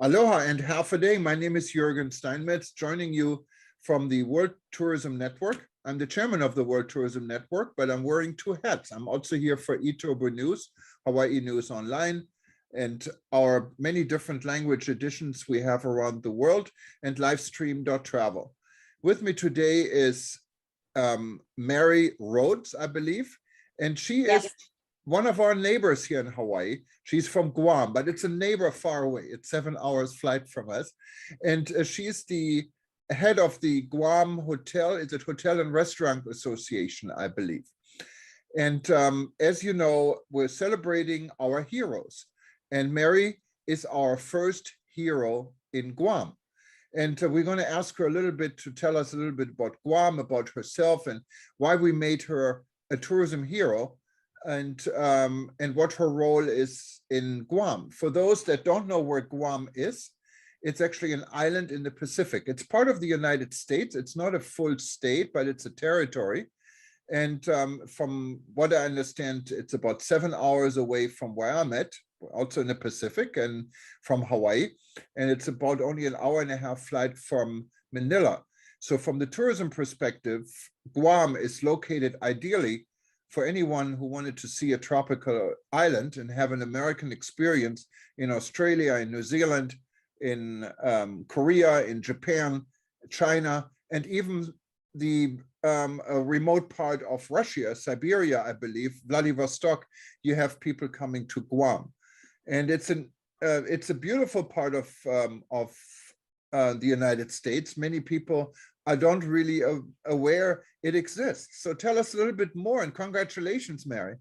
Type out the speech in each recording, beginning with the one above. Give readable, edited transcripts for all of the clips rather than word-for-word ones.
Aloha and half a day. My name is Jürgen Steinmetz, joining you from the World Tourism Network. I'm the chairman of the World Tourism Network, but I'm wearing two hats. I'm also here for eTober News, Hawaii News Online, and our many different language editions we have around the world, and livestream.travel. With me today is Mary Rhodes, I believe, and she is one of our neighbors here in Hawaii. She's from Guam, but it's a neighbor far away. It's 7 hours flight from us. And she's the head of the Guam Hotel. It's a Hotel and Restaurant Association, I believe. And as you know, we're celebrating our heroes. And Mary is our first hero in Guam. And we're going to ask her a little bit to tell us a little bit about Guam, about herself, and why we made her a tourism hero, and what her role is in Guam. For those that don't know where Guam is, it's actually an island in the Pacific. It's part of the United States. It's not a full state, but it's a territory. And from what I understand, it's about 7 hours away from where I'm at, also in the Pacific, and from Hawaii. And it's about only an hour and a half flight from Manila. So from the tourism perspective, Guam is located ideally for anyone who wanted to see a tropical island and have an American experience in Australia, in New Zealand, in Korea, in Japan, China, and even the a remote part of Russia, Siberia, I believe, Vladivostok. You have people coming to Guam, and it's a beautiful part of the United States. Many people are don't really aware it exists. So tell us a little bit more, and congratulations, Mary.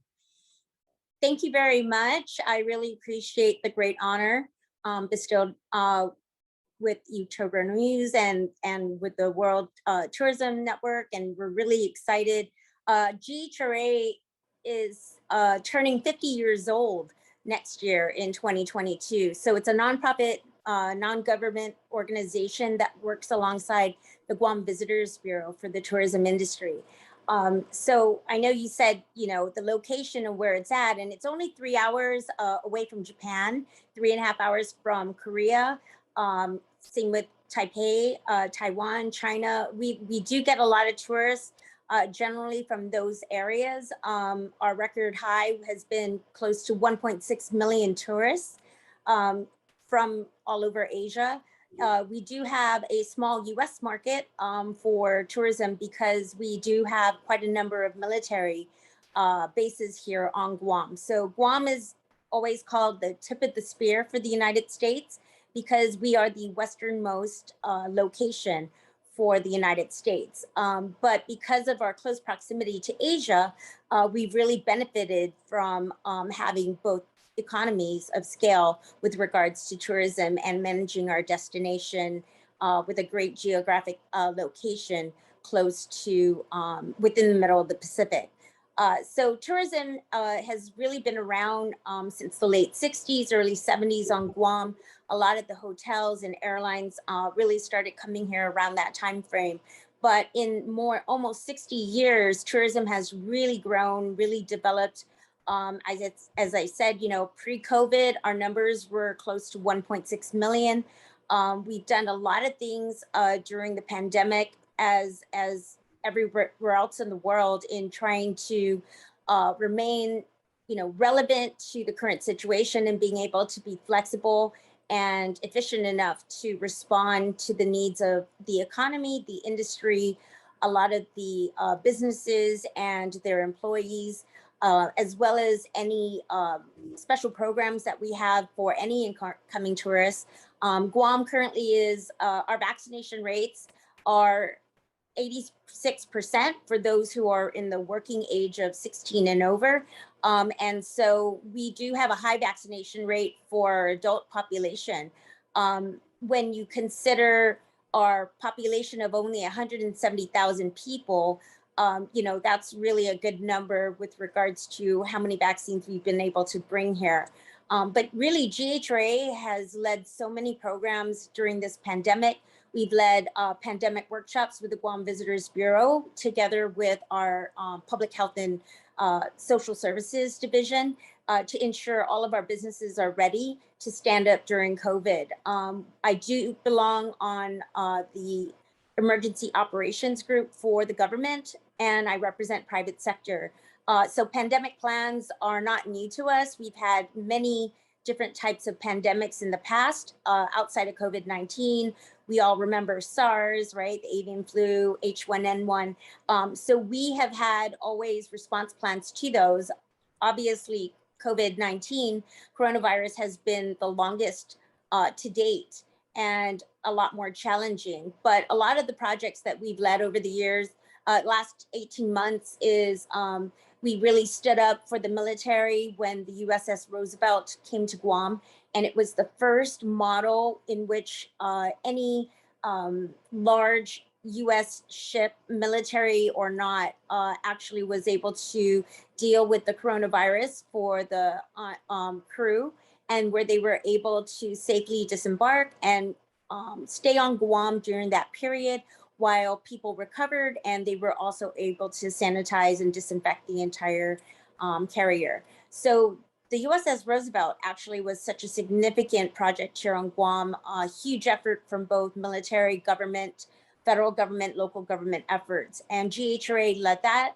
Thank you very much. I really appreciate the great honor bestowed with eTober News and with the World Tourism Network, and we're really excited. GHRA is turning 50 years old next year in 2022. So it's a nonprofit, non-government organization that works alongside the Guam Visitors Bureau for the tourism industry. So I know you said, the location of where it's at, and it's only 3 hours away from Japan, 3.5 hours from Korea. Same with Taipei, Taiwan, China. We do get a lot of tourists generally from those areas. Our record high has been close to 1.6 million tourists from all over Asia. We do have a small US market for tourism because we do have quite a number of military bases here on Guam. So Guam is always called the tip of the spear for the United States because we are the westernmost location for the United States. But because of our close proximity to Asia, we've really benefited from having both economies of scale with regards to tourism and managing our destination with a great geographic location close to within the middle of the Pacific. So tourism has really been around since the late 60s, early 70s on Guam. A lot of the hotels and airlines really started coming here around that time frame. But in almost 60 years, tourism has really grown, really developed. As I said, pre-COVID, our numbers were close to 1.6 million. We've done a lot of things during the pandemic as everywhere else in the world in trying to remain, relevant to the current situation and being able to be flexible and efficient enough to respond to the needs of the economy, the industry, a lot of the businesses and their employees, as well as any special programs that we have for any incoming tourists. Guam currently is, our vaccination rates are 86% for those who are in the working age of 16 and over. And so we do have a high vaccination rate for our adult population. When you consider our population of only 170,000 people, that's really a good number with regards to how many vaccines we've been able to bring here. But really, GHRA has led so many programs during this pandemic. We've led pandemic workshops with the Guam Visitors Bureau together with our public health and Social Services Division to ensure all of our businesses are ready to stand up during COVID. I do belong on the Emergency Operations Group for the government, and I represent private sector. So pandemic plans are not new to us. We've had many different types of pandemics in the past outside of COVID-19. We all remember SARS, right? The avian flu, H1N1. So we have had always response plans to those. Obviously, COVID-19 coronavirus has been the longest to date and a lot more challenging. But a lot of the projects that we've led over the years, last 18 months is we really stood up for the military when the USS Roosevelt came to Guam. And it was the first model in which any large US ship, military or not, actually was able to deal with the coronavirus for the crew, and where they were able to safely disembark and stay on Guam during that period while people recovered, and they were also able to sanitize and disinfect the entire carrier. So the USS Roosevelt actually was such a significant project here on Guam, a huge effort from both military, government, federal government, local government efforts. And GHRA led that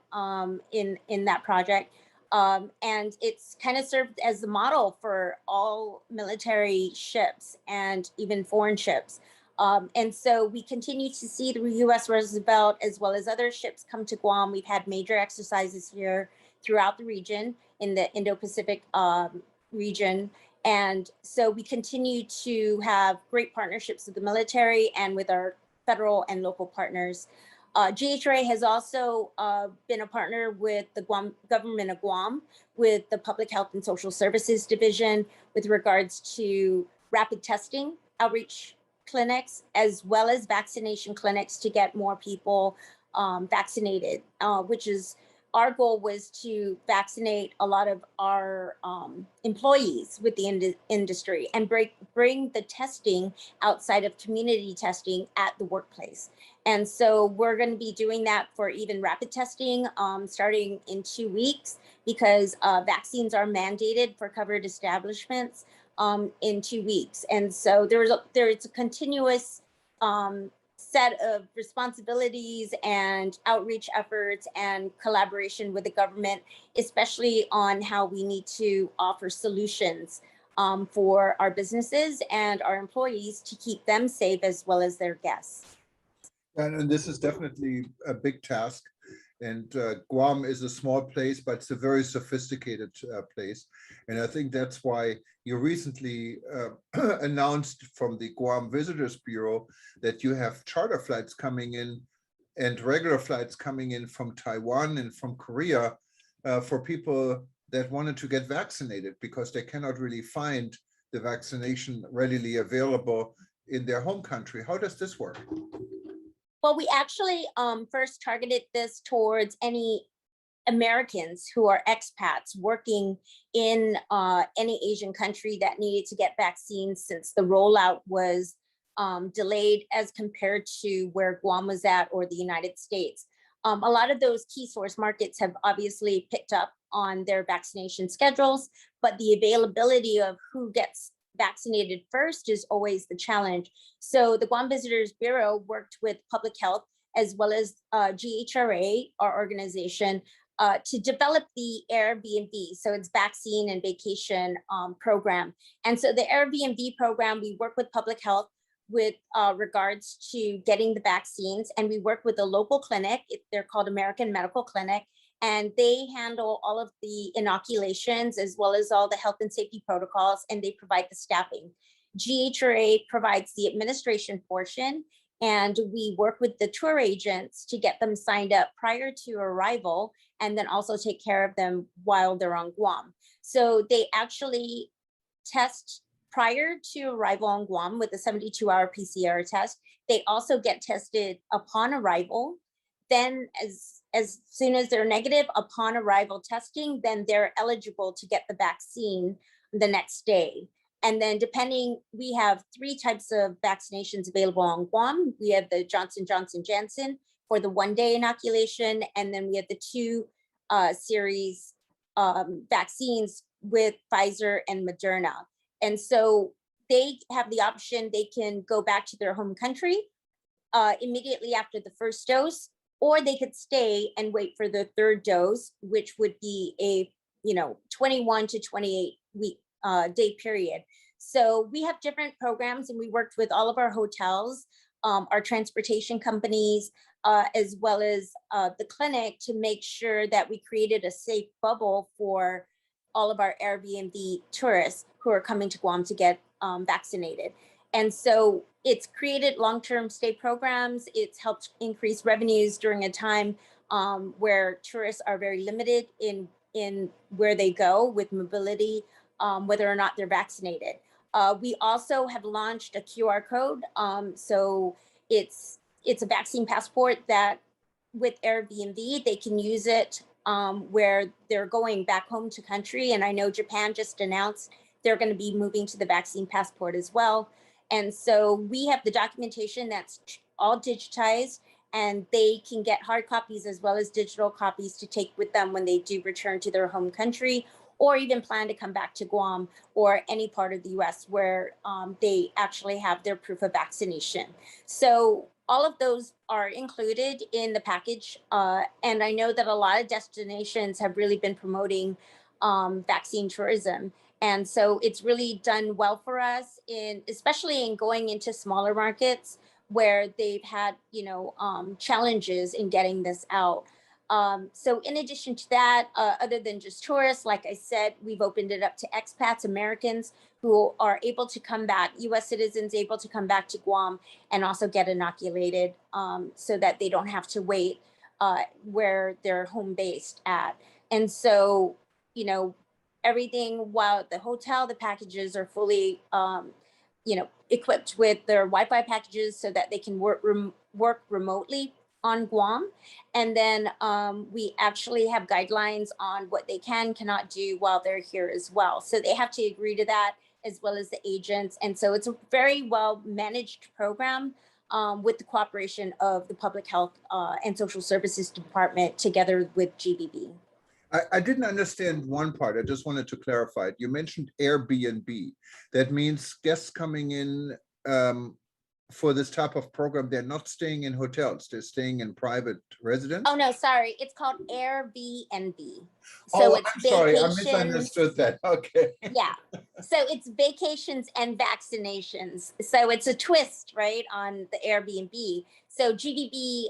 in that project. And it's kind of served as the model for all military ships and even foreign ships. And so we continue to see the US Roosevelt as well as other ships come to Guam. We've had major exercises here throughout the region in the Indo-Pacific region. And so we continue to have great partnerships with the military and with our federal and local partners. GHRA has also been a partner with the Guam, government of Guam, with the Public Health and Social Services Division with regards to rapid testing, outreach clinics, as well as vaccination clinics to get more people vaccinated, which is our goal was to vaccinate a lot of our employees with the industry and bring the testing outside of community testing at the workplace. And so we're going to be doing that for even rapid testing starting in 2 weeks, because vaccines are mandated for covered establishments in 2 weeks. And so there's a continuous set of responsibilities and outreach efforts and collaboration with the government, especially on how we need to offer solutions for our businesses and our employees to keep them safe as well as their guests. And this is definitely a big task. And Guam is a small place, but it's a very sophisticated place. And I think that's why you recently announced from the Guam Visitors Bureau that you have charter flights coming in and regular flights coming in from Taiwan and from Korea for people that wanted to get vaccinated because they cannot really find the vaccination readily available in their home country. How does this work? Well, we actually first targeted this towards any Americans who are expats working in any Asian country that needed to get vaccines, since the rollout was delayed as compared to where Guam was at or the United States. A lot of those key source markets have obviously picked up on their vaccination schedules, but the availability of who gets vaccinated first is always the challenge. So the Guam Visitors Bureau worked with public health as well as GHRA, our organization, to develop the AirBNB. So it's vaccine and vacation program. And so the AirBNB program, we work with public health with regards to getting the vaccines, and we work with a local clinic. They're called American Medical Clinic, and they handle all of the inoculations as well as all the health and safety protocols, and they provide the staffing. GHRA provides the administration portion, and we work with the tour agents to get them signed up prior to arrival, and then also take care of them while they're on Guam. So they actually test prior to arrival on Guam with a 72-hour PCR test. They also get tested upon arrival. Then as soon as they're negative upon arrival testing, then they're eligible to get the vaccine the next day. And then depending, we have 3 types of vaccinations available on Guam. We have the Johnson Janssen for the 1-day inoculation, and then we have the 2 series vaccines with Pfizer and Moderna. And so they have the option, they can go back to their home country immediately after the first dose, or they could stay and wait for the third dose, which would be a 21 to 28 week day period. So we have different programs, and we worked with all of our hotels, our transportation companies, as well as the clinic, to make sure that we created a safe bubble for all of our AirBNB tourists who are coming to Guam to get vaccinated. And so it's created long-term stay programs. It's helped increase revenues during a time where tourists are very limited in where they go with mobility, whether or not they're vaccinated. We also have launched a QR code. So it's a vaccine passport that with AirBNB, they can use it where they're going back home to country. And I know Japan just announced they're going to be moving to the vaccine passport as well. And so we have the documentation that's all digitized, and they can get hard copies as well as digital copies to take with them when they do return to their home country, or even plan to come back to Guam or any part of the US where they actually have their proof of vaccination. So all of those are included in the package. And I know that a lot of destinations have really been promoting vaccine tourism. And so it's really done well for us, especially in going into smaller markets where they've had, challenges in getting this out. So in addition to that, other than just tourists, like I said, we've opened it up to expats, Americans who are able to come back, US citizens able to come back to Guam and also get inoculated, so that they don't have to wait where they're home based at. And so, everything, while at the hotel, the packages are fully, equipped with their Wi-Fi packages so that they can work remotely on Guam. And then we actually have guidelines on what they cannot do while they're here as well. So they have to agree to that, as well as the agents. And so it's a very well managed program with the cooperation of the Public Health and Social Services Department together with GBB. I didn't understand one part. I just wanted to clarify it. You mentioned AirBNB. That means guests coming in for this type of program, they're not staying in hotels. They're staying in private residence. Oh, no, sorry. It's called AirBNB. So it's I'm sorry. I misunderstood that. Okay. Yeah. So it's vacations and vaccinations. So it's a twist, right, on the Airbnb. So GDB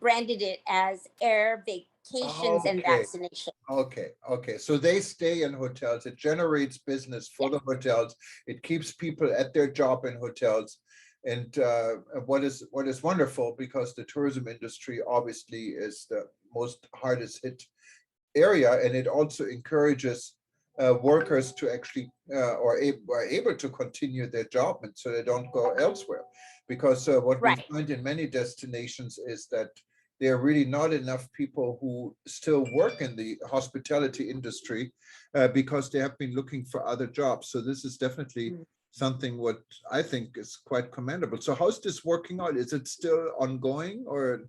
branded it as Air Vacations and Vaccination. Okay. So they stay in hotels. It generates business for the hotels. It keeps people at their job in hotels. And what is wonderful, because the tourism industry obviously is the most hardest hit area, and it also encourages workers to actually are able to continue their job, and so they don't go elsewhere. Because what we find in many destinations is that there are really not enough people who still work in the hospitality industry because they have been looking for other jobs. So this is definitely something what I think is quite commendable. So how's this working out? Is it still ongoing, or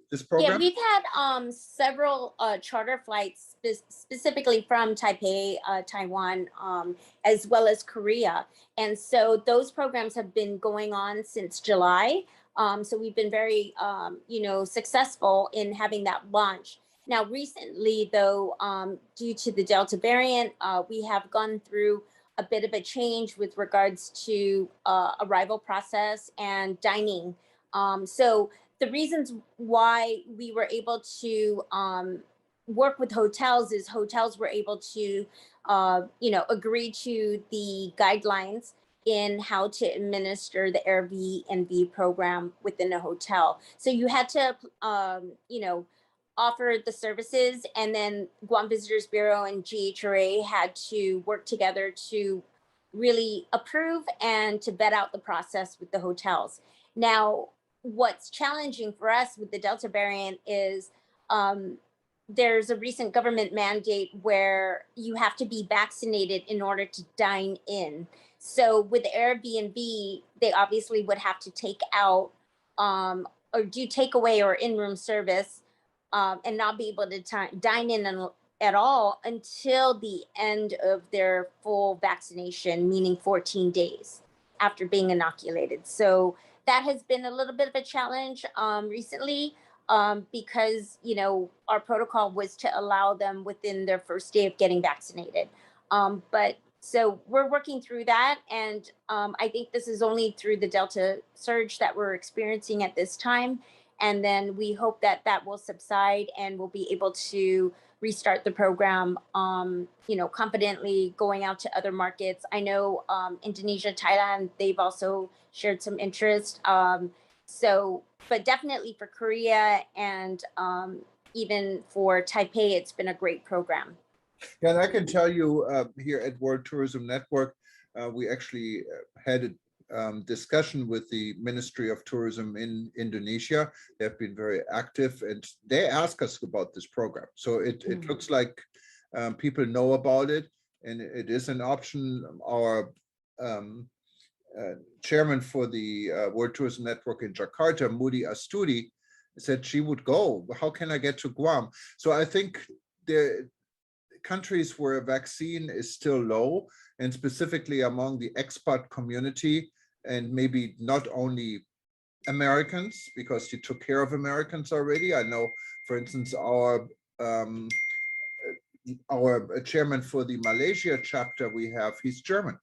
this program? Yeah, we've had several charter flights specifically from Taipei, Taiwan, as well as Korea. And so those programs have been going on since July. So we've been very, successful in having that launch. Now, recently, though, due to the Delta variant, we have gone through a bit of a change with regards to arrival process and dining. So the reasons why we were able to work with hotels is hotels were able to, agree to the guidelines in how to administer the AirBNB program within a hotel. So you had to, offer the services, and then Guam Visitors Bureau and GHRA had to work together to really approve and to vet out the process with the hotels. Now, what's challenging for us with the Delta variant is there's a recent government mandate where you have to be vaccinated in order to dine in. So with Airbnb, they obviously would have to take out or do takeaway or in-room service and not be able to dine in at all until the end of their full vaccination, meaning 14 days after being inoculated. So that has been a little bit of a challenge recently, because, you know, our protocol was to allow them within their first day of getting vaccinated. But so we're working through that. And I think this is only through the Delta surge that we're experiencing at this time. And then we hope that that will subside and we'll be able to restart the program, you know, confidently going out to other markets. I know Indonesia, Thailand, they've also shared some interest. So, but definitely for Korea and even for Taipei, it's been a great program. Yeah, and I can tell you here at World Tourism Network, we actually had a discussion with the Ministry of Tourism in Indonesia. They've been very active and they ask us about this program. So it looks like people know about it and it is an option. Our chairman for the World Tourism Network in Jakarta, Moody Astudi, said she would go. How can I get to Guam? So I think the countries where a vaccine is still low, and specifically among the expat community, and maybe not only Americans, because you took care of Americans already. I know, for instance, our chairman for the Malaysia chapter we have, he's German.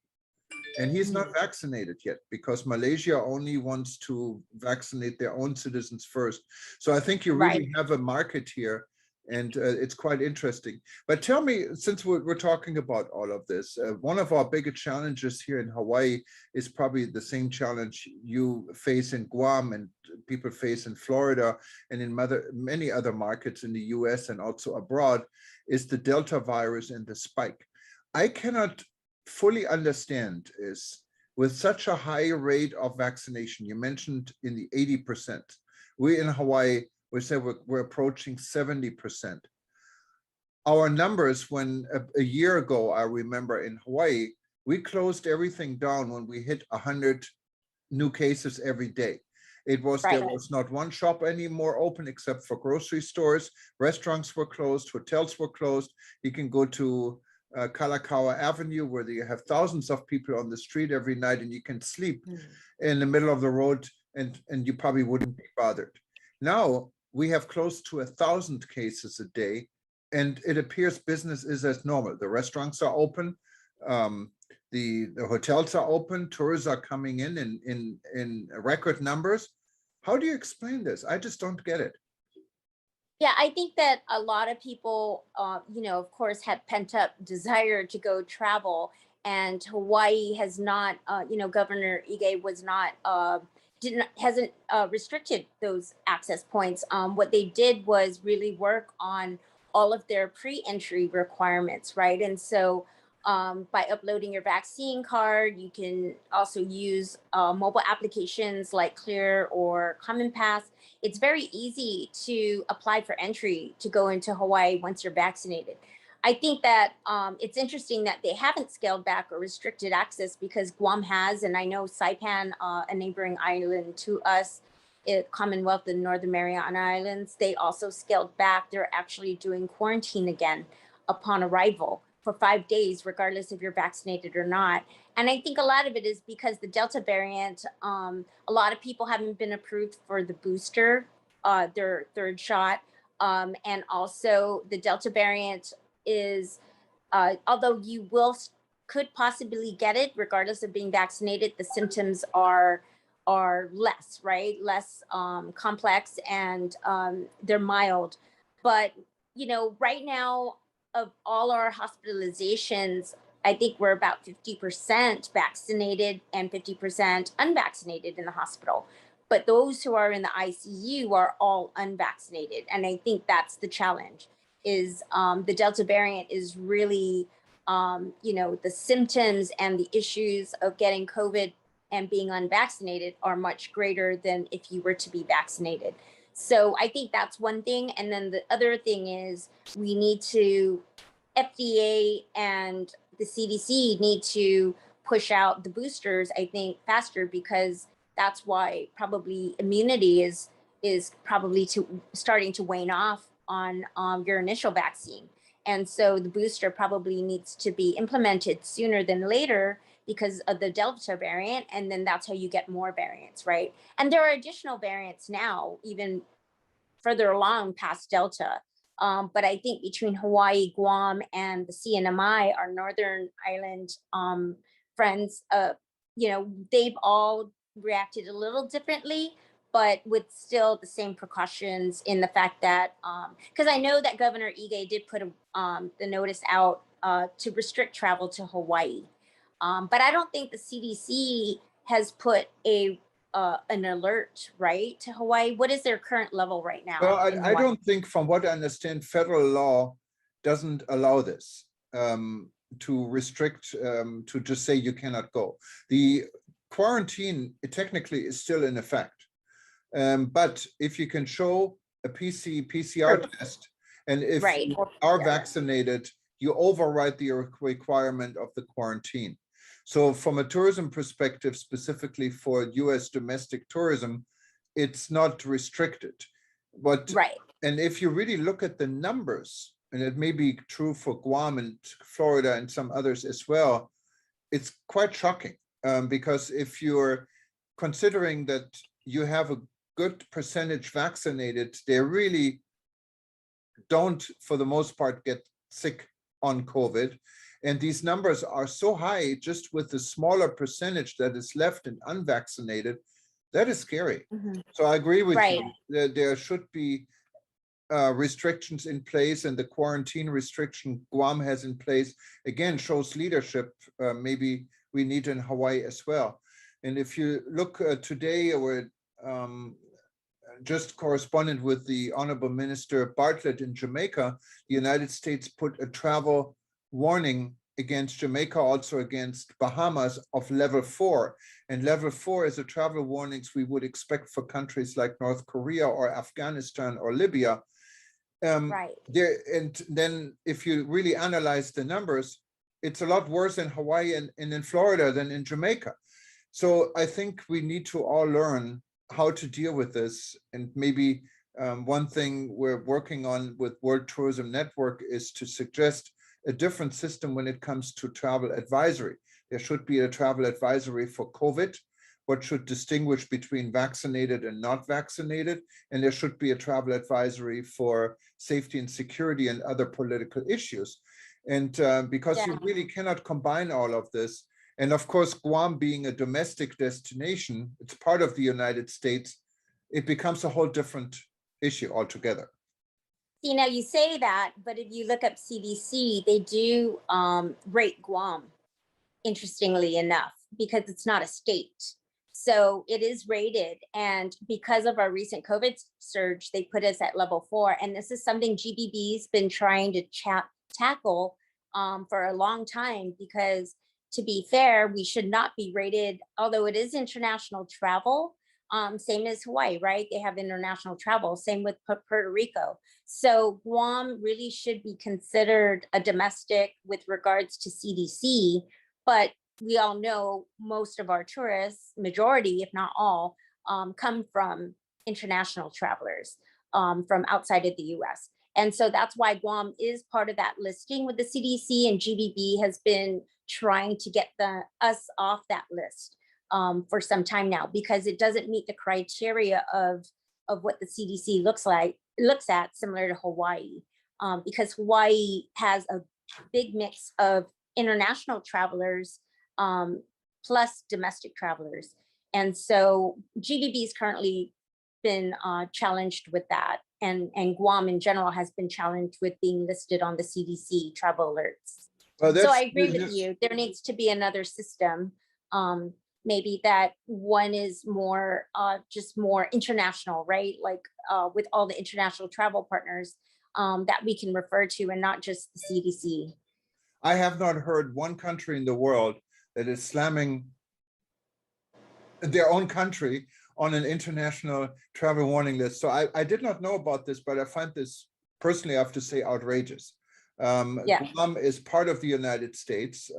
And he's not vaccinated yet because Malaysia only wants to vaccinate their own citizens first. So I think you really have a market here, and it's quite interesting. But tell me, since we're talking about all of this, one of our bigger challenges here in Hawaii is probably the same challenge you face in Guam and people face in Florida and in many other markets in the US and also abroad, is the Delta virus and the spike. I cannot fully understand is with such a high rate of vaccination, you mentioned in the 80%, we in Hawaii, we say we're approaching 70%. Our numbers when a year ago, I remember in Hawaii, we closed everything down when we hit 100 new cases every day. It was, there was not one shop anymore open except for grocery stores. Restaurants were closed, hotels were closed. You can go to Kalakaua Avenue where you have thousands of people on the street every night and you can sleep in the middle of the road and you probably wouldn't be bothered. Now we have close to 1,000 cases a day and it appears business is as normal. The restaurants are open, the hotels are open, tourists are coming in record numbers. How do you explain this? I just don't get it. Yeah, I think that a lot of people, you know, of course, had pent up desire to go travel, and Hawaii has not, you know, Governor Ige was not, hasn't restricted those access points. What they did was really work on all of their pre-entry requirements, right? And so by uploading your vaccine card, you can also use mobile applications like Clear or Common Pass. It's very easy to apply for entry to go into Hawaii once you're vaccinated. I think that it's interesting that they haven't scaled back or restricted access because Guam has, and I know Saipan, a neighboring island to us, Commonwealth and Northern Mariana Islands, they also scaled back. They're actually doing quarantine again upon arrival for 5 days, regardless if you're vaccinated or not. And I think a lot of it is because the Delta variant, a lot of people haven't been approved for the booster, their third shot. And also the Delta variant is, although you could possibly get it regardless of being vaccinated, the symptoms are less, right? Less complex, and they're mild. But, you know, right now, of all our hospitalizations, I think we're about 50% vaccinated and 50% unvaccinated in the hospital. But those who are in the ICU are all unvaccinated. And I think that's the challenge, is the Delta variant is really, you know, the symptoms and the issues of getting COVID and being unvaccinated are much greater than if you were to be vaccinated. So I think that's one thing. And then the other thing is we need to, FDA and the CDC need to push out the boosters, I think, faster, because that's why probably immunity is probably starting to wane off on your initial vaccine. And so the booster probably needs to be implemented sooner than later because of the Delta variant. And then that's how you get more variants, right? And there are additional variants now, even further along past Delta. But I think between Hawaii, Guam, and the CNMI, our Northern Island friends, they've all reacted a little differently, but with still the same precautions in the fact that, because I know that Governor Ige did put the notice out to restrict travel to Hawaii. But I don't think the CDC has put an alert, right, to Hawaii. What is their current level right now? Well, I don't think, from what I understand, federal law doesn't allow this, to restrict, to just say you cannot go. The quarantine, it technically is still in effect. But if you can show a PCR test, and if you are vaccinated, you override the requirement of the quarantine. So from a tourism perspective, specifically for US domestic tourism, it's not restricted. But and if you really look at the numbers, and it may be true for Guam and Florida and some others as well, it's quite shocking, because if you're considering that you have a good percentage vaccinated, they really don't, for the most part, get sick on COVID. And these numbers are so high, just with the smaller percentage that is left and unvaccinated, that is scary. So I agree with you that there should be restrictions in place, and the quarantine restriction Guam has in place, again, shows leadership. Maybe we need in Hawaii as well. And if you look today, or just corresponded with the Honorable Minister Bartlett in Jamaica, the United States put a travel warning against Jamaica, also against Bahamas, of level 4. And level 4 is a travel warnings we would expect for countries like North Korea or Afghanistan or Libya. And then if you really analyze the numbers, it's a lot worse in Hawaii and in Florida than in Jamaica. So I think we need to all learn how to deal with this. And maybe one thing we're working on with World Tourism Network is to suggest a different system when it comes to travel advisory. There should be a travel advisory for COVID, what should distinguish between vaccinated and not vaccinated. And there should be a travel advisory for safety and security and other political issues. And because you really cannot combine all of this. And of course, Guam being a domestic destination, it's part of the United States, it becomes a whole different issue altogether. You know, you say that, but if you look up CDC, they do rate Guam, interestingly enough, because it's not a state. So it is rated. And because of our recent COVID surge, they put us at level 4. And this is something GBB's been trying to tackle for a long time, because to be fair, we should not be rated, although it is international travel, same as Hawaii, right? They have international travel, same with Puerto Rico. So Guam really should be considered a domestic with regards to CDC, but we all know most of our tourists, majority, if not all, come from international travelers from outside of the US. And so that's why Guam is part of that listing with the CDC, and GBB has been trying to get us off that list for some time now, because it doesn't meet the criteria of what the CDC looks at, similar to Hawaii, because Hawaii has a big mix of international travelers plus domestic travelers. And so GBB has currently been challenged with that. And Guam in general has been challenged with being listed on the CDC travel alerts. Well, so I agree with you. There needs to be another system. Maybe that one is more just more international, right? Like with all the international travel partners that we can refer to, and not just the CDC. I have not heard one country in the world that is slamming their own country on an international travel warning list. So I did not know about this, but I find this, personally, I have to say, outrageous. Yeah. Guam is part of the United States.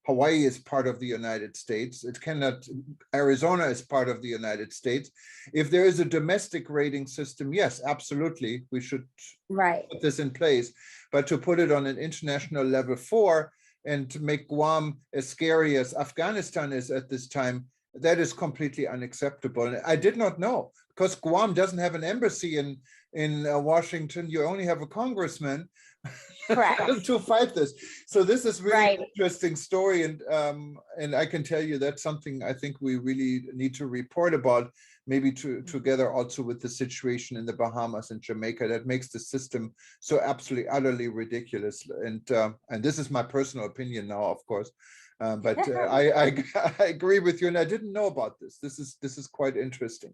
Hawaii is part of the United States. It cannot, Arizona is part of the United States. If there is a domestic rating system, yes, absolutely, we should Right. put this in place. But to put it on an international level 4 and to make Guam as scary as Afghanistan is at this time, that is completely unacceptable. And I did not know, because Guam doesn't have an embassy in Washington. You only have a congressman to fight this. So this is really an interesting story, and I can tell you that's something I think we really need to report about, maybe together also with the situation in the Bahamas and Jamaica that makes the system so absolutely utterly ridiculous. And this is my personal opinion now, of course. But I agree with you, and I didn't know about this. This is quite interesting.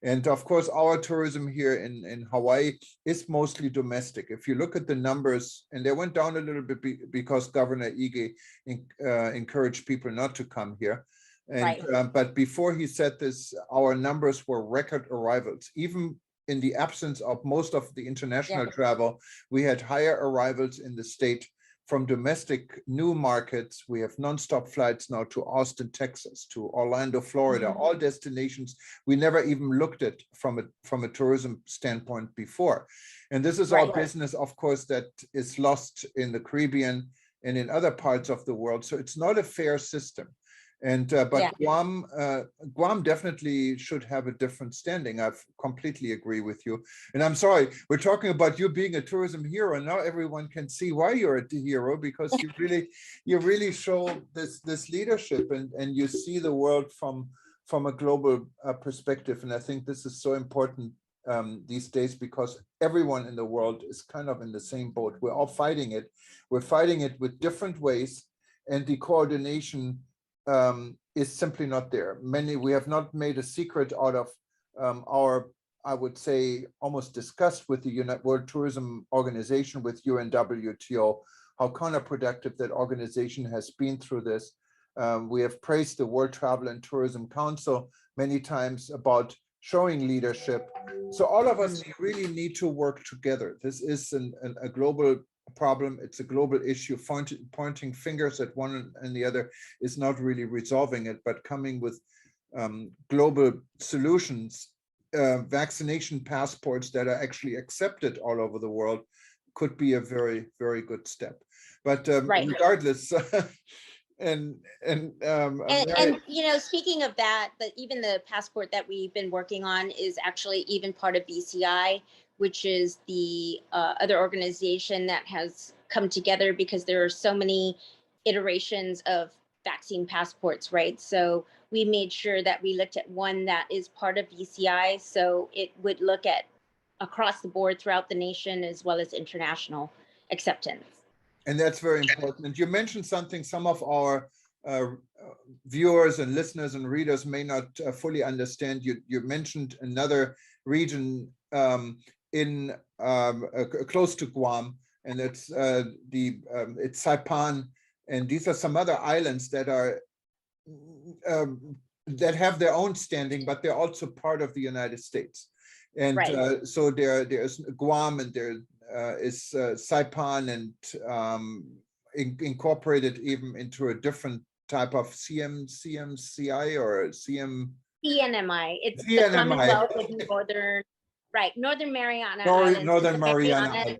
And of course, our tourism here in Hawaii is mostly domestic. If you look at the numbers, and they went down a little bit because Governor Ige encouraged people not to come here. And but before he said this, our numbers were record arrivals. Even in the absence of most of the international travel, we had higher arrivals in the state from domestic new markets. We have nonstop flights now to Austin, Texas, to Orlando, Florida, all destinations we never even looked at from a tourism standpoint before. And this is all business, of course, that is lost in the Caribbean and in other parts of the world. So it's not a fair system. And but Guam definitely should have a different standing. I completely agree with you. And I'm sorry, we're talking about you being a tourism hero, and now everyone can see why you're a hero, because you really show this leadership, and you see the world from a global perspective. And I think this is so important these days, because everyone in the world is kind of in the same boat. We're all fighting it. We're fighting it with different ways, and the coordination is simply not there. We have not made a secret out of our, I would say, almost discussed with the World Tourism Organization, with UNWTO, how counterproductive that organization has been through this. We have praised the World Travel and Tourism Council many times about showing leadership. So all of us really need to work together. This is a global problem. It's a global issue. Pointing fingers at one and the other is not really resolving it, but coming with global solutions, vaccination passports that are actually accepted all over the world could be a very, very good step. But regardless, and you know, speaking of that, even the passport that we've been working on is actually even part of BCI, which is the other organization that has come together because there are so many iterations of vaccine passports, right? So we made sure that we looked at one that is part of BCI, so it would look at across the board throughout the nation as well as international acceptance. And that's very important. And you mentioned something some of our viewers and listeners and readers may not fully understand. You mentioned another region in close to Guam, and it's it's Saipan, and these are some other islands that are that have their own standing, but they're also part of the United States. And so there's Guam, and there is Saipan, and incorporated even into a different type of CMCI or CNMI. It's CNMI. the Commonwealth of Northern Mariana Islands. Northern Mariana.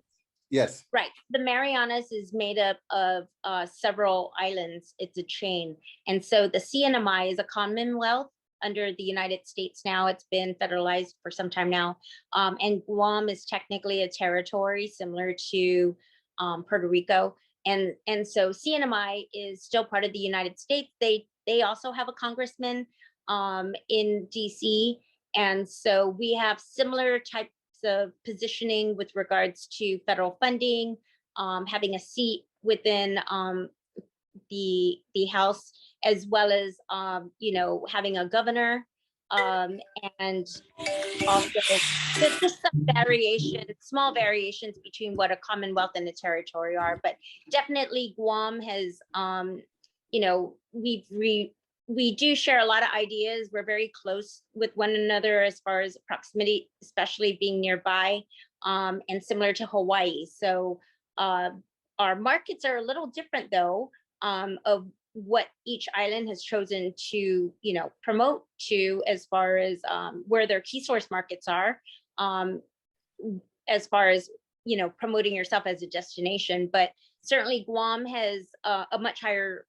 Yes. Right. The Marianas is made up of several islands. It's a chain. And so the CNMI is a Commonwealth under the United States now. It's been federalized for some time now. And Guam is technically a territory similar to Puerto Rico. And so CNMI is still part of the United States. They also have a congressman in DC. And so we have similar types of positioning with regards to federal funding, having a seat within the House, as well as you know, having a governor, and also there's just some variations, small variations between what a Commonwealth and a territory are. But definitely Guam has, you know, we do share a lot of ideas. We're very close with one another as far as proximity, especially being nearby, and similar to Hawaii. So Our markets are a little different though, of what each island has chosen to, promote to, as far as where their key source markets are, um, as far as, promoting yourself as a destination. But certainly Guam has a much higher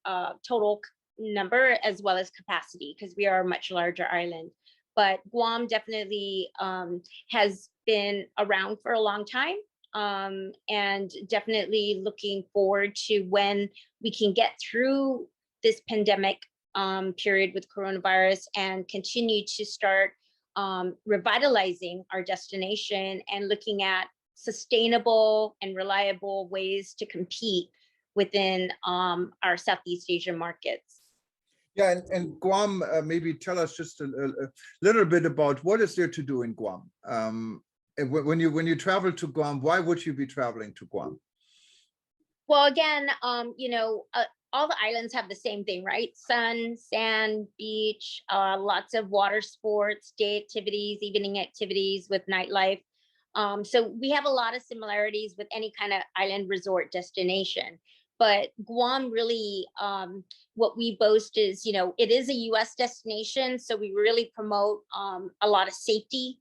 total number as well as capacity, because we are a much larger island. But Guam definitely has been around for a long time, and definitely looking forward to when we can get through this pandemic period with coronavirus and continue to start revitalizing our destination and looking at sustainable and reliable ways to compete within our Southeast Asian markets. Yeah, and Guam, maybe tell us just a little bit about what is there to do in Guam. And when you travel to Guam, why would you be traveling to Guam? Well, again, all the islands have the same thing, right? Sun, sand, beach, lots of water sports, day activities, evening activities with nightlife. So we have a lot of similarities with any kind of island resort destination. But Guam really, what we boast is, it is a US destination. So we really promote a lot of safety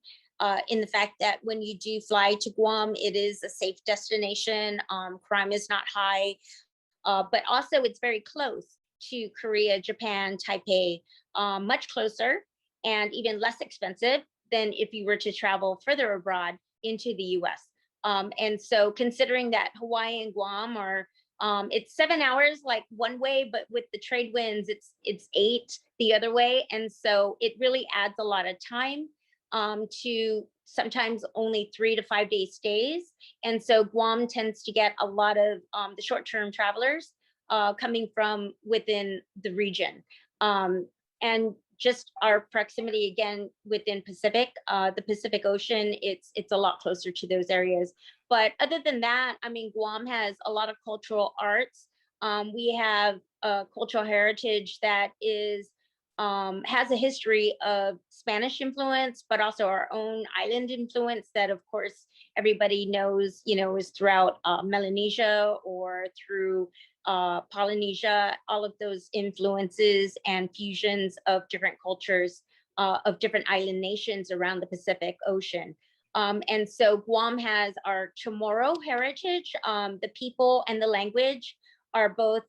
in the fact that when you do fly to Guam, it is a safe destination. Crime is not high, but also it's very close to Korea, Japan, Taipei, much closer and even less expensive than if you were to travel further abroad into the US. And so considering that Hawaii and Guam are, it's 7 hours like one way, but with the trade winds, it's 8 the other way. And so it really adds a lot of time to sometimes only 3 to 5 day stays. And so Guam tends to get a lot of the short-term travelers coming from within the region. And just our proximity again within the Pacific Ocean, it's a lot closer to those areas. But other than that, I mean, Guam has a lot of cultural arts. We have a cultural heritage that has a history of Spanish influence, but also our own island influence that, of course, everybody knows, is throughout Melanesia or through Polynesia, all of those influences and fusions of different cultures of different island nations around the Pacific Ocean. And so Guam has our Chamorro heritage. The people and the language are both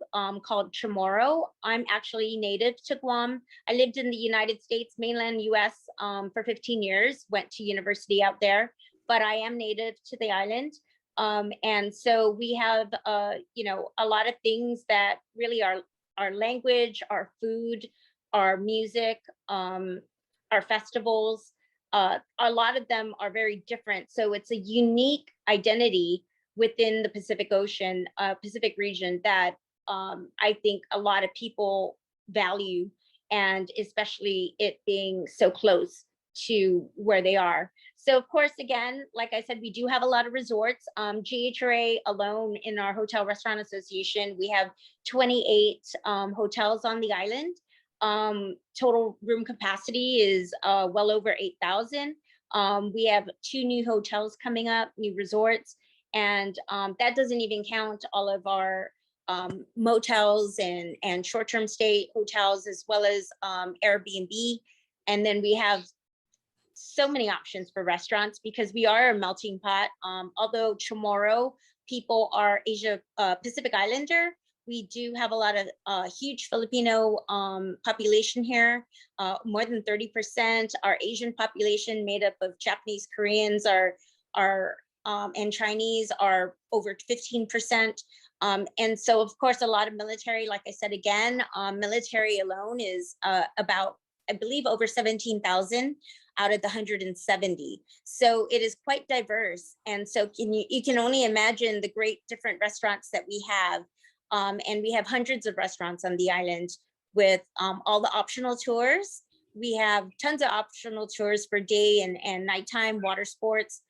called Chamorro. I'm actually native to Guam. I lived in the United States, mainland US, for 15 years, went to university out there, but I am native to the island. And so we have, a lot of things that really are our language, our food, our music, our festivals. A lot of them are very different. So it's a unique identity within the Pacific Ocean, Pacific region that I think a lot of people value, and especially it being so close to where they are. So of course, again, like I said, we do have a lot of resorts. GHRA alone in our Hotel Restaurant Association, we have 28 hotels on the island. Total room capacity is well over 8,000. We have 2 new hotels coming up, new resorts, and that doesn't even count all of our motels and short-term stay hotels, as well as AirBNB. And then we have so many options for restaurants because we are a melting pot. Although Chamorro people are Asia Pacific Islander, we do have a lot of huge Filipino population here, more than 30%. Our Asian population made up of Japanese, Koreans and Chinese are over 15%. And so of course, a lot of military, like I said, again, military alone is about, I believe, over 17,000 out of the 170. So it is quite diverse. And so you can only imagine the great different restaurants that we have. And we have hundreds of restaurants on the island with all the optional tours. We have tons of optional tours for day and nighttime, water sports,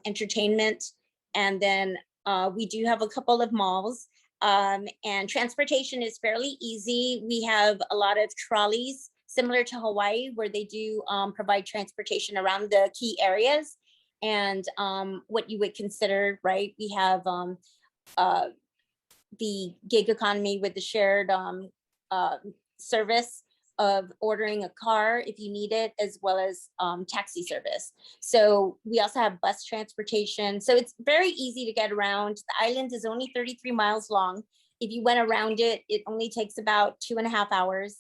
entertainment. And then we do have a couple of malls, and transportation is fairly easy. We have a lot of trolleys similar to Hawaii, where they do provide transportation around the key areas and what you would consider, right? We have the gig economy with the shared service of ordering a car if you need it, as well as taxi service. So we also have bus transportation. So it's very easy to get around. The island is only 33 miles long. If you went around it, it only takes about 2.5 hours.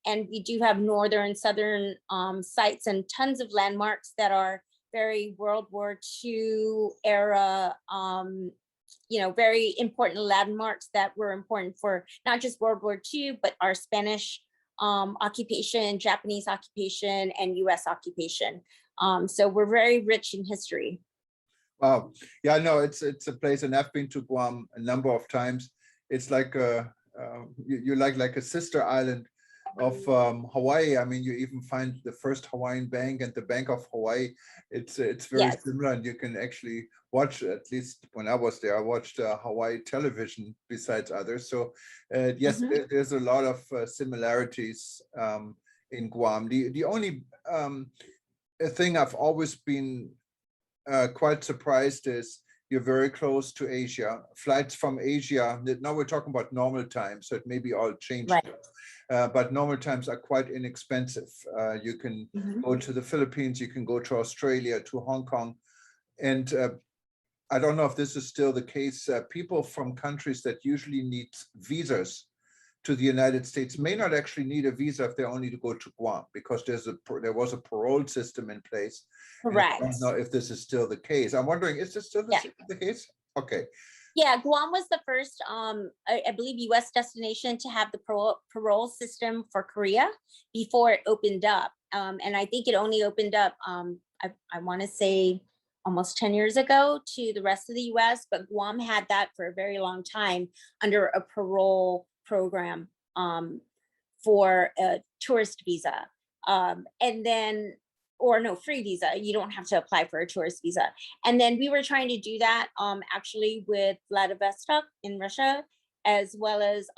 And we do have northern, southern sites and tons of landmarks that are very World War II era, very important landmarks that were important for not just World War II, but our Spanish occupation, Japanese occupation, and US occupation. So we're very rich in history. Wow. Yeah, no, it's a place, and I've been to Guam a number of times. It's like you like a sister island of Hawaii. I mean, you even find the first Hawaiian bank and the Bank of Hawaii. It's very Yes. similar, and you can actually watch, at least when I was there, I watched Hawaii television besides others. So yes, there's a lot of similarities in Guam. The only thing I've always been quite surprised is you're very close to Asia. Flights from Asia, now we're talking about normal times, so it may be all changed. Right. But normal times are quite inexpensive. You can go to the Philippines, you can go to Australia, to Hong Kong. And I don't know if this is still the case. People from countries that usually need visas to the United States may not actually need a visa if they only to go to Guam, because there was a parole system in place. Correct. I don't know if this is still the case. I'm wondering, is this still the case? Okay. Yeah, Guam was the first, I believe, U.S. destination to have the parole system for Korea before it opened up. And I think it only opened up, I want to say, almost 10 years ago to the rest of the U.S., but Guam had that for a very long time under a parole program for a tourist visa. And then, or no, free visa. You don't have to apply for a tourist visa. And then we were trying to do that actually with Vladivostok in Russia, as well as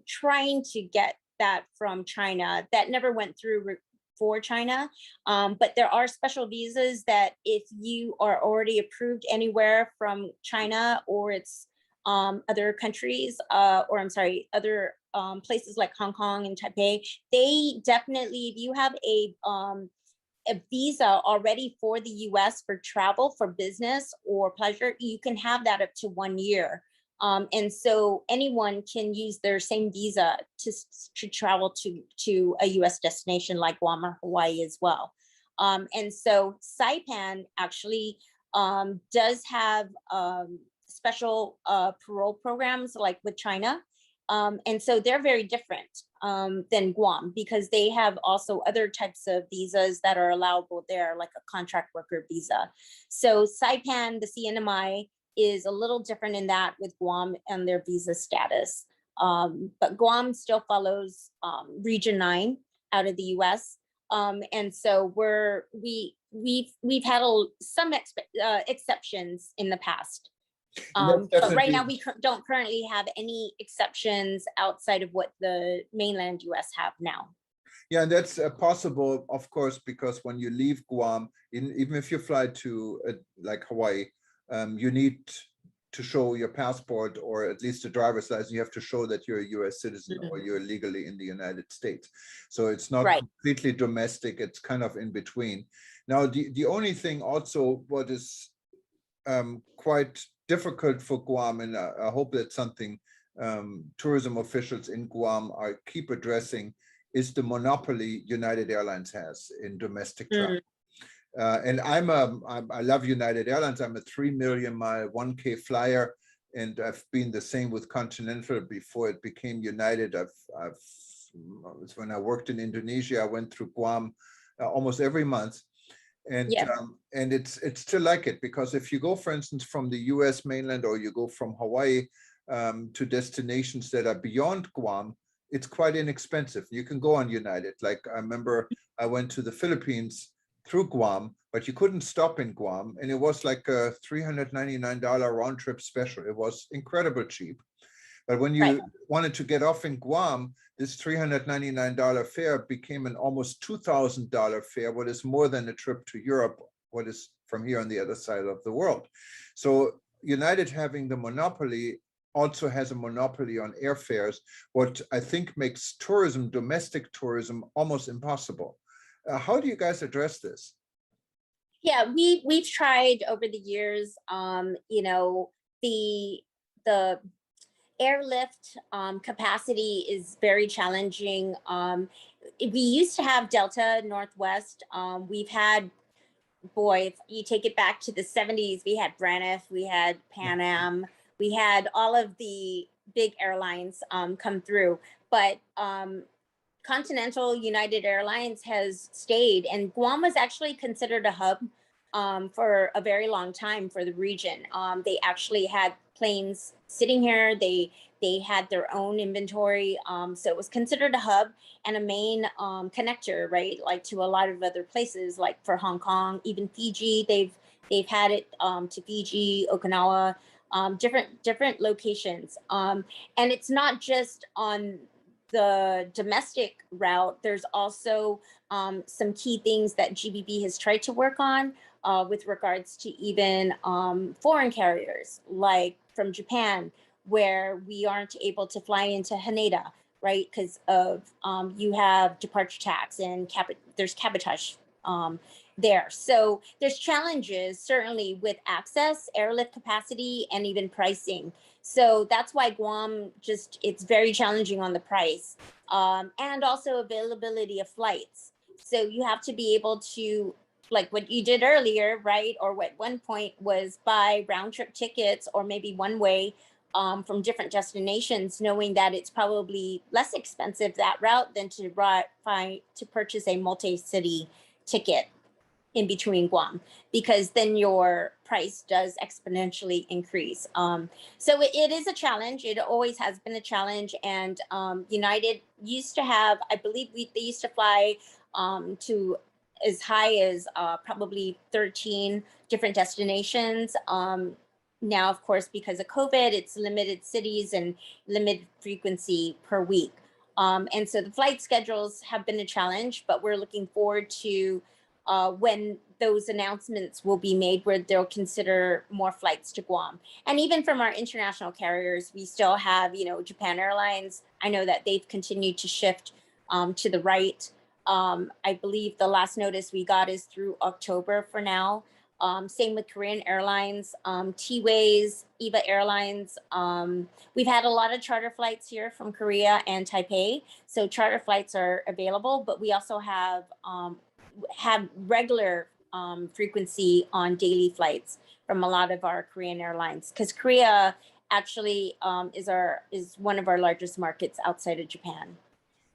trying to get that from China. That never went through for China. But there are special visas that if you are already approved anywhere from China, or it's other countries, or I'm sorry, other places like Hong Kong and Taipei, they definitely, if you have a visa already for the US for travel, for business or pleasure, you can have that up to 1 year. And so anyone can use their same visa to travel to a US destination like Guam or Hawaii as well. And so Saipan actually does have special parole programs like with China. And so they're very different than Guam, because they have also other types of visas that are allowable there, like a contract worker visa. So Saipan, the CNMI, is a little different in that with Guam and their visa status. But Guam still follows Region 9 out of the US. And so we've had some exceptions in the past. But right now we don't currently have any exceptions outside of what the mainland US have now. Yeah, and that's possible, of course, because when you leave Guam, even if you fly to like Hawaii, you need to show your passport, or at least a driver's license. You have to show that you're a US citizen or you're legally in the United States. So it's not completely domestic, it's kind of in between. Now, the only thing also what is quite difficult for Guam, and I hope that's something tourism officials in Guam keep addressing, is the monopoly United Airlines has in domestic travel. And I love United Airlines. I'm a 3 million mile 1K flyer, and I've been the same with Continental before it became United. When I worked in Indonesia, I went through Guam almost every month. And and it's still like it, because if you go, for instance, from the US mainland, or you go from Hawaii to destinations that are beyond Guam, it's quite inexpensive. You can go on United. Like I remember I went to the Philippines through Guam, but you couldn't stop in Guam, and it was like a $399 round trip special. It was incredibly cheap. But when you wanted to get off in Guam, this $399 fare became an almost $2,000 fare, what is more than a trip to Europe, what is from here on the other side of the world. So United having the monopoly also has a monopoly on airfares, what I think makes tourism, domestic tourism, almost impossible. How do you guys address this? Yeah, we've tried over the years. You know, the airlift capacity is very challenging. We used to have Delta, Northwest. We've had, boy, if you take it back to the 70s, we had Braniff, we had Pan Am, we had all of the big airlines come through. But Continental United Airlines has stayed, and Guam was actually considered a hub for a very long time for the region. They actually had planes sitting here. They had their own inventory, so it was considered a hub and a main connector, right? Like to a lot of other places, like for Hong Kong, even Fiji. They've had it to Fiji, Okinawa, different locations, and it's not just on the domestic route. There's also some key things that GBB has tried to work on with regards to even foreign carriers, like from Japan, where we aren't able to fly into Haneda, right? Because of you have departure tax and there's cabotage there. So there's challenges certainly with access, airlift capacity, and even pricing. So that's why Guam it's very challenging on the price and also availability of flights. So you have to be able to, like what you did earlier, right? Or what one point was buy round trip tickets or maybe one way from different destinations, knowing that it's probably less expensive that route than to purchase a multi-city ticket in between Guam, because then your price does exponentially increase. So it is a challenge. It always has been a challenge. And United used to have, I believe they used to fly to as high as probably 13 different destinations. Now, of course, because of COVID, it's limited cities and limited frequency per week. And so the flight schedules have been a challenge, but we're looking forward to when those announcements will be made where they'll consider more flights to Guam. And even from our international carriers, we still have, Japan Airlines. I know that they've continued to shift to the right. I believe the last notice we got is through October for now. Same with Korean Airlines, T-Ways, EVA Airlines. We've had a lot of charter flights here from Korea and Taipei. So charter flights are available, but we also have regular frequency on daily flights from a lot of our Korean airlines, because Korea actually is one of our largest markets outside of Japan.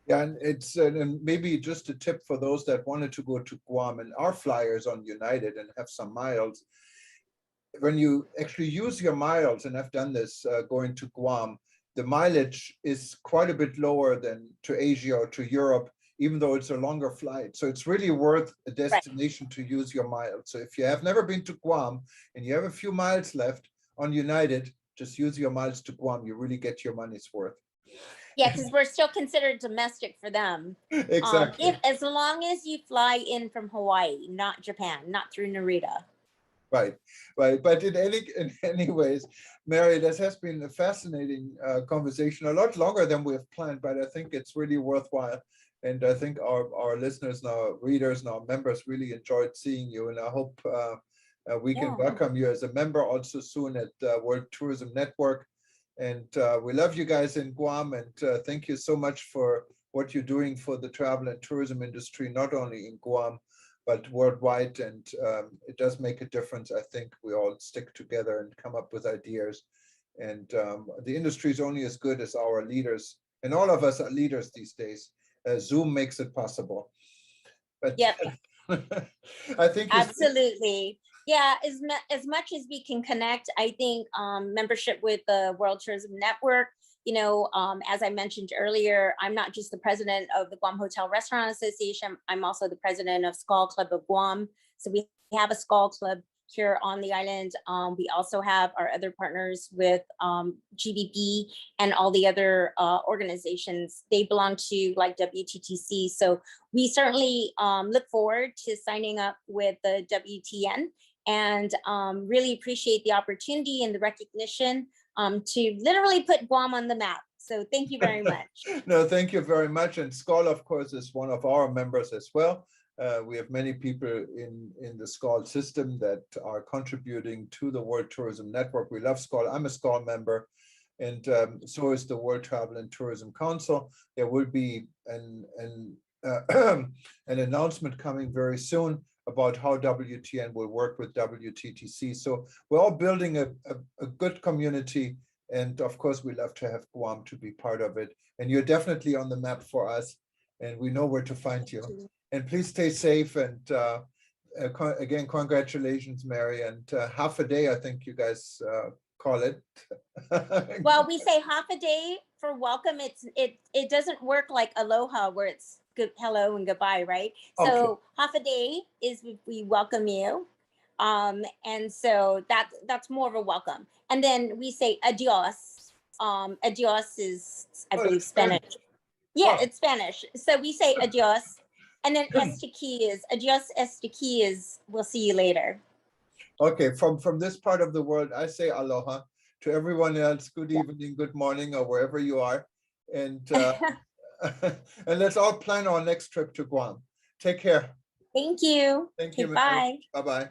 Yeah, and it's and maybe just a tip for those that wanted to go to Guam and are flyers on United and have some miles. When you actually use your miles, and I've done this going to Guam, the mileage is quite a bit lower than to Asia or to Europe, even though it's a longer flight. So it's really worth a destination to use your miles. So if you have never been to Guam and you have a few miles left on United, just use your miles to Guam. You really get your money's worth. Yeah, because we're still considered domestic for them. Exactly. As long as you fly in from Hawaii, not Japan, not through Narita. Right. But in any ways, Mary, this has been a fascinating conversation, a lot longer than we have planned, but I think it's really worthwhile. And I think our listeners and our readers and our members really enjoyed seeing you. And I hope we can welcome you as a member also soon at World Tourism Network. And we love you guys in Guam. And thank you so much for what you're doing for the travel and tourism industry, not only in Guam, but worldwide. And it does make a difference. I think we all stick together and come up with ideas. And the industry is only as good as our leaders. And all of us are leaders these days. Zoom makes it possible. But yep. I think absolutely. Yeah, as much as we can connect, I think membership with the World Tourism Network, as I mentioned earlier, I'm not just the president of the Guam Hotel Restaurant Association, I'm also the president of Skull Club of Guam. So we have a Skull Club here on the island. We also have our other partners with GBB and all the other organizations. They belong to like WTTC. So we certainly look forward to signing up with the WTN and really appreciate the opportunity and the recognition to literally put Guam on the map. So thank you very much. No, thank you very much. And SCOL, of course, is one of our members as well. We have many people in the SCOL system that are contributing to the World Tourism Network. We love SCOL. I'm a SCOL member, and so is the World Travel and Tourism Council. There will be an announcement coming very soon about how WTN will work with WTTC. So we're all building a good community. And of course, we love to have Guam to be part of it. And you're definitely on the map for us. And we know where to find you. And please stay safe. And again, congratulations, Mary. And half a day, I think you guys call it. Well, we say half a day for welcome. It doesn't work like aloha where it's good, hello and goodbye, right? Okay. So half a day is we welcome you. And so that's more of a welcome. And then we say adios. Adios is, I believe, Spanish. Yeah, it's Spanish. So we say adios. And then estiki is adios, estiki is we'll see you later. Okay, from this part of the world, I say aloha. To everyone else, good evening, good morning, or wherever you are. And and let's all plan our next trip to Guam. Take care. Thank you. Thank you. Bye. Bye-bye.